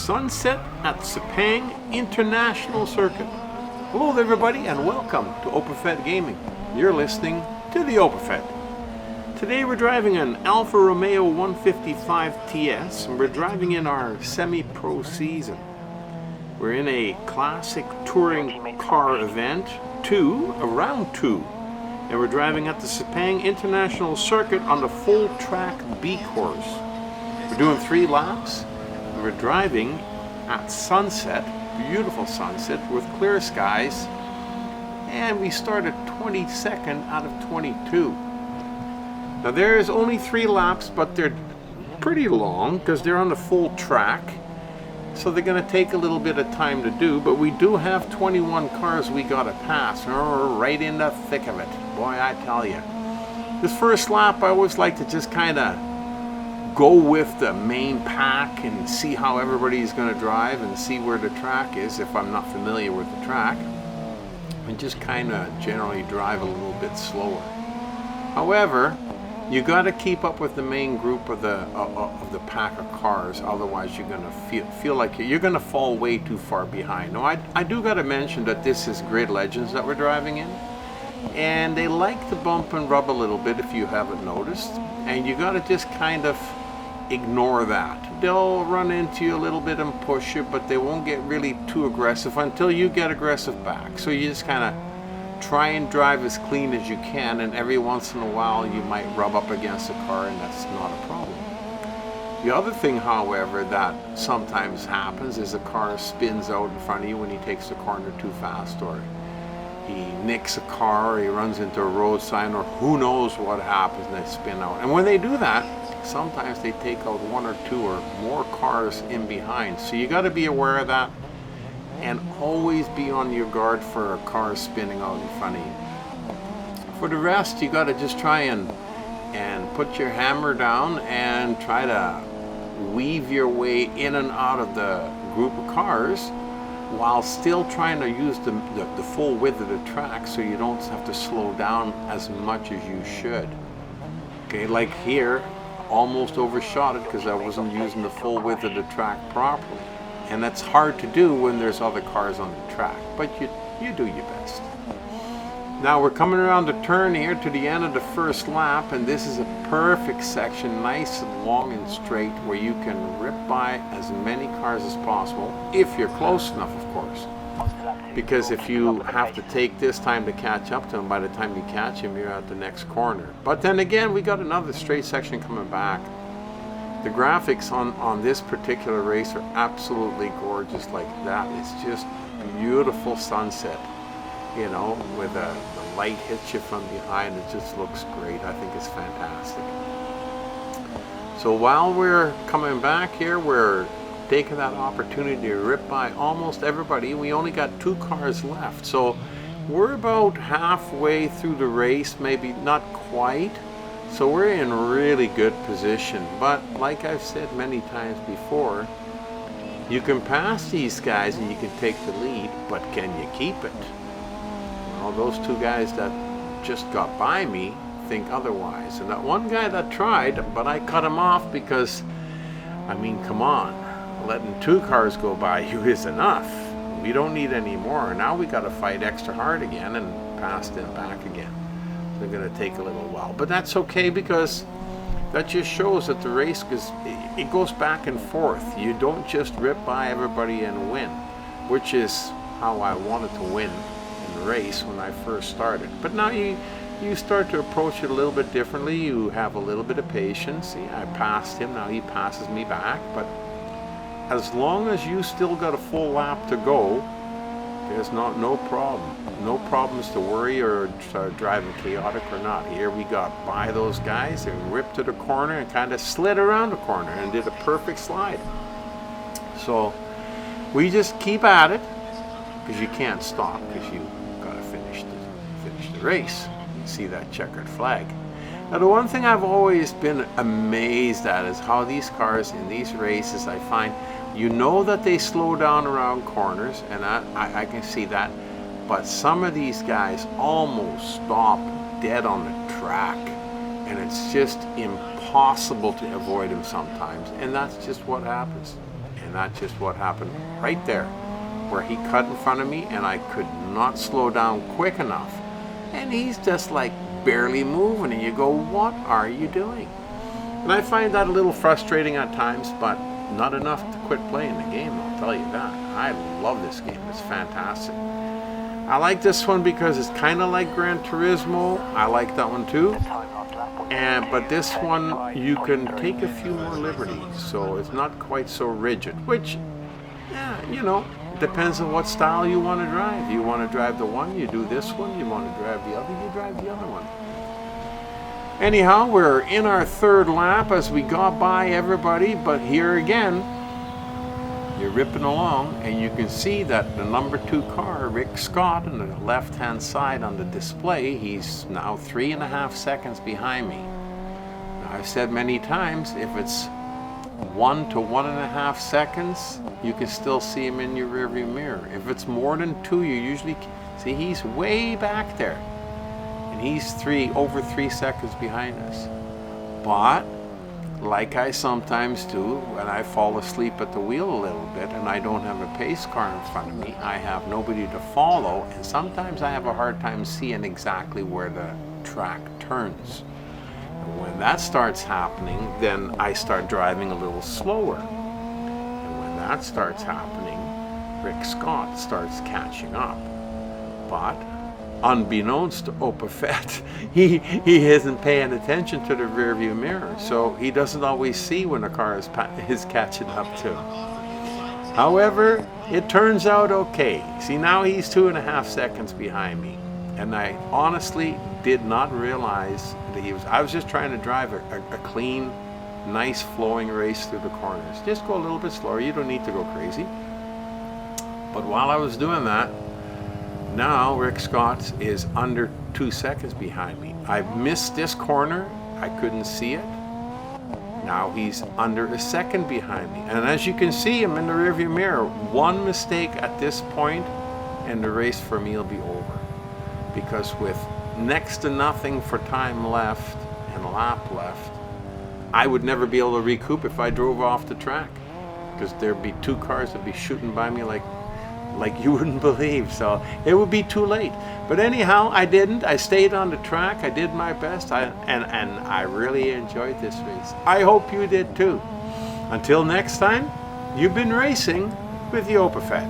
sunset at Sepang International Circuit. Hello everybody and welcome to OpenFed Gaming. You're listening to the OpenFed. Today we're driving an Alfa Romeo 155 TS and we're driving in our semi-pro season. We're in a classic touring car event, round two, and we're driving at the Sepang International Circuit on the full track B course. We're doing 3 laps. We're driving at sunset, beautiful sunset with clear skies, and we started 22nd out of 22. Now there's only 3 laps, but they're pretty long because they're on the full track, so they're going to take a little bit of time to do, but we do have 21 cars we got to pass. We're right in the thick of it. Boy, I tell you. This first lap I always like to just kind of go with the main pack and see how everybody's going to drive and see where the track is if I'm not familiar with the track, and just kind of generally drive a little bit slower. However, you got to keep up with the main group of the pack of cars, otherwise you're going to feel like you're going to fall way too far behind. Now I do got to mention that this is Grid Legends that we're driving in, and they like to bump and rub a little bit if you haven't noticed, and you got to just kind of ignore that. They'll run into you a little bit and push you, but they won't get really too aggressive until you get aggressive back. So you just kind of try and drive as clean as you can, and every once in a while you might rub up against a car, and that's not a problem. The other thing, however, that sometimes happens is a car spins out in front of you when he takes the corner too fast, or he nicks a car, or he runs into a road sign, or who knows what happens, and they spin out. And when they do that, sometimes they take out 1 or 2 or more cars in behind. So you got to be aware of that, and always be on your guard for a car spinning out in front of you. For the rest, you got to just try and put your hammer down and try to weave your way in and out of the group of cars, while still trying to use the full width of the track, so you don't have to slow down as much as you should. Okay, like here, almost overshot it because I wasn't using the full width of the track properly. And that's hard to do when there's other cars on the track, but you do your best. Now we're coming around the turn here to the end of the first lap, and this is a perfect section, nice and long and straight, where you can rip by as many cars as possible, if you're close enough, of course. Because if you have to take this time to catch up to him, by the time you catch him, you're at the next corner. But then again, we got another straight section coming back. The graphics on this particular race are absolutely gorgeous. Like, that is just beautiful sunset, you know, with the light hits you from behind. It just looks great. I think it's fantastic. So while we're coming back here, we're taking that opportunity to rip by almost everybody. We only got 2 cars left, so we're about halfway through the race, maybe not quite. So we're in really good position, but like I've said many times before, you can pass these guys and you can take the lead, but can you keep it? Well, those 2 guys that just got by me think otherwise. And that one guy that tried, but I cut him off because, I mean, come on. Letting 2 cars go by you is enough. We don't need any more. Now we got to fight extra hard again and pass them back again. So they're going to take a little while, but that's okay, because that just shows that the race goes back and forth. You don't just rip by everybody and win, which is how I wanted to win in the race when I first started. But now you start to approach it a little bit differently. You have a little bit of patience. See, I passed him, now he passes me back, but as long as you still got a full lap to go, there's no problem. No problems to worry or driving chaotic or not. Here we got by those guys and ripped to the corner and kind of slid around the corner and did a perfect slide. So we just keep at it, because you can't stop, because you got to finish the race. You see that checkered flag. Now, the one thing I've always been amazed at is how these cars in these races, I find, you know that they slow down around corners, and I can see that, but some of these guys almost stop dead on the track, and it's just impossible to avoid them sometimes, and that's just what happens. And that's just what happened right there, where he cut in front of me and I could not slow down quick enough. And he's just like barely moving, and you go, what are you doing? And I find that a little frustrating at times, but not enough to quit playing the game, I'll tell you that. I love this game, it's fantastic. I like this one because it's kind of like Gran Turismo. I like that one too. But this one, you can take a few more liberties, so it's not quite so rigid, which, yeah, you know, depends on what style you want to drive. You want to drive the one, you do this one. You want to drive the other, you drive the other one. Anyhow, we're in our third lap as we got by everybody, but here again, you're ripping along, and you can see that the number 2 car, Rick Scott, on the left-hand side on the display, he's now 3.5 seconds behind me. Now, I've said many times, if it's 1 to 1.5 seconds, you can still see him in your rearview mirror. If it's more than 2, you usually see he's way back there, and he's over 3 seconds behind us. But like I sometimes do when I fall asleep at the wheel a little bit and I don't have a pace car in front of me, I have nobody to follow, and sometimes I have a hard time seeing exactly where the track turns. And when that starts happening, then I start driving a little slower. And when that starts happening, Rick Scott starts catching up. But unbeknownst to Opafet, he isn't paying attention to the rear view mirror, so he doesn't always see when a car is catching up to him. However, it turns out okay. See, now he's 2.5 seconds behind me, and I honestly did not realize that I was just trying to drive a clean, nice flowing race through the corners. Just go a little bit slower, you don't need to go crazy. But while I was doing that, now Rick Scott is under 2 seconds behind me. I missed this corner, I couldn't see it. Now he's under a second behind me. And as you can see him in the rearview mirror, one mistake at this point and the race for me will be over. Because with next to nothing for time left and lap left, I would never be able to recoup if I drove off the track. Because there'd be 2 cars that'd be shooting by me like you wouldn't believe, so it would be too late. But anyhow, I didn't. I stayed on the track. I did my best, and I really enjoyed this race. I hope you did too. Until next time, you've been racing with the Opafet.